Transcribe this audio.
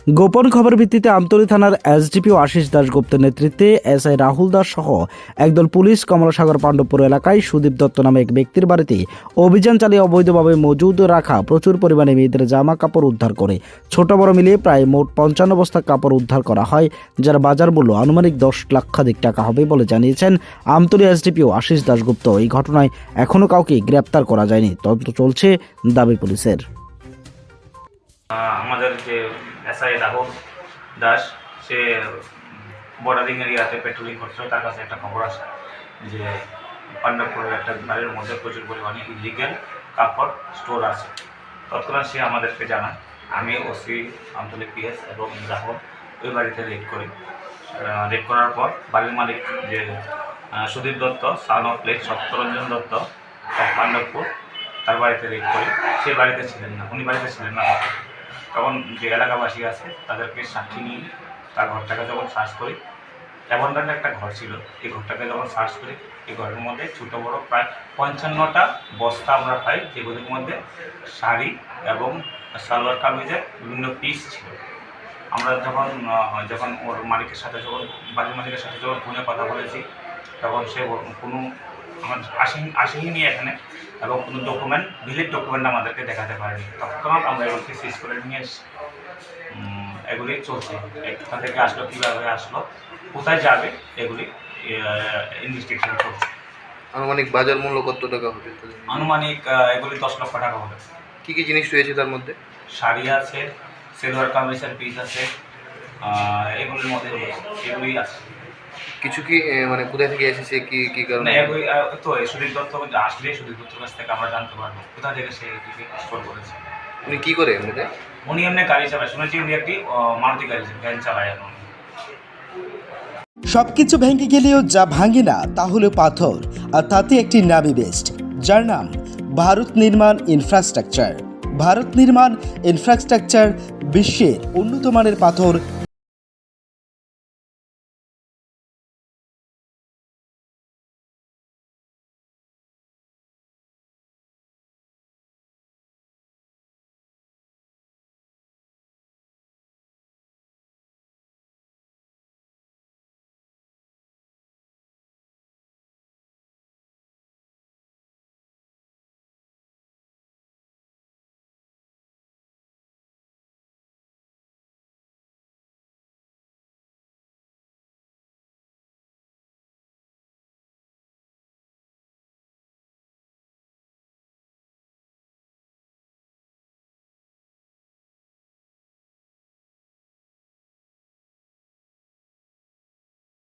গোপন খবর ভিত্তিতে আমতলী থানার এসডিপিও আশিস দাশগুপ্তের নেতৃত্বে এসআই রাহুল দাস সহ একদল পুলিশ কমলাসাগর পাণ্ডবপুর এলাকায় সুদীপ দত্ত নামে এক ব্যক্তির বাড়িতে অভিযান চালিয়ে অবৈধভাবে মজুদ রাখা প্রচুর পরিমাণে মেয়েদের জামা কাপড় উদ্ধার করে ছোট বড় মিলিয়ে প্রায় মোট 55 বস্তা কাপড় উদ্ধার করা হয়, যার বাজার মূল্য আনুমানিক 10 লক্ষাধিক টাকা হবে বলে জানিয়েছেন আমতলী এসডিপিও আশিস দাশগুপ্ত। এই ঘটনায় এখনও কাউকে গ্রেপ্তার করা যায়নি, তদন্ত চলছে দাবি পুলিশের। আমাদের যে এসআই রাহুল দাস সে বর্ডারিং এরিয়াতে পেট্রোলিং করছিল, তার কাছে একটা খবর আসে যে পাণ্ডবপুরের একটা বাড়ির মধ্যে প্রচুর পরিমাণে ইলিগ্যাল কাপড় স্টোর আছে। তৎক্ষণাৎ সে আমাদেরকে জানায়। আমি ওসি আমতলী পিএস এবং রাহুল ওই বাড়িতে রেড করি। রেড করার পর বাড়ির মালিক যে Sudip Dutta son of plate Satyaranjan Dutta Pandabpur, তার বাড়িতে রেড করি। সে বাড়িতে ছিলেন না, উনি বাড়িতে ছিলেন না। তখন যে এলাকাবাসী আছে তাদেরকে সাক্ষী নিয়ে তার ঘরটাকে যখন সার্চ করি, অ্যাবান্ডেন্ট একটা ঘর ছিল, এই ঘরটাকে যখন সার্চ করি, এই ঘরের মধ্যে ছোটো বড়ো প্রায় 55টা বস্তা আমরা পাই, যেগুলির মধ্যে শাড়ি এবং সালোয়ার কামিজের বিভিন্ন পিস ছিল। আমরা যখন ওর মালিকের সাথে বাড়ির মালিকের সাথে যখন ফোনে কথা বলেছি, তখন সে কোনো আমার আসেনি নিয়ে এখানে, এবং কোনো ভিলিড ডকুমেন্ট আমাদেরকে দেখাতে পারেনি। তৎক্ষণাৎ আমরা এগুলিকে সিজ করে নিয়ে এসেছি। এগুলি চলছে, এখান থেকে আসলো, কীভাবে আসলো, কোথায় যাবে, এগুলি ইনভেস্টিগেশন চলছে। আনুমানিক বাজার মূল্য কত টাকা হবে? আনুমানিক এগুলি 10 লক্ষ টাকা হবে। কী কী জিনিস রয়েছে তার মধ্যে? শাড়ি আছে, সিলভার কামিজের পিস আছে, এগুলির মধ্যে এগুলি আছে। কিছু কি মানে কোথায় থেকে এসেছে, কি কি কারণে? তো সুদীপ দত্ত আসলে সুদীপ দত্তর কাছ থেকে আমরা জানতে পারবো কোথা থেকে সে এটিকে স্টোর করেছে। উনি কী করে এমনিতে? উনি এমনি গাড়ি চালায়, শুনেছি উনি একটি মারুতি ভ্যান চালায়। এখন সবকিছু ভেঙে গেলেও যা ভাঙে না তা হলো পাথর, আর তাতে একটি নামী বেস্ট, যার নাম ভারত নির্মাণ ইনফ্রাস্ট্রাকচার। ভারত নির্মাণ ইনফ্রাস্ট্রাকচার বিশ্বের উন্নত মানের পাথর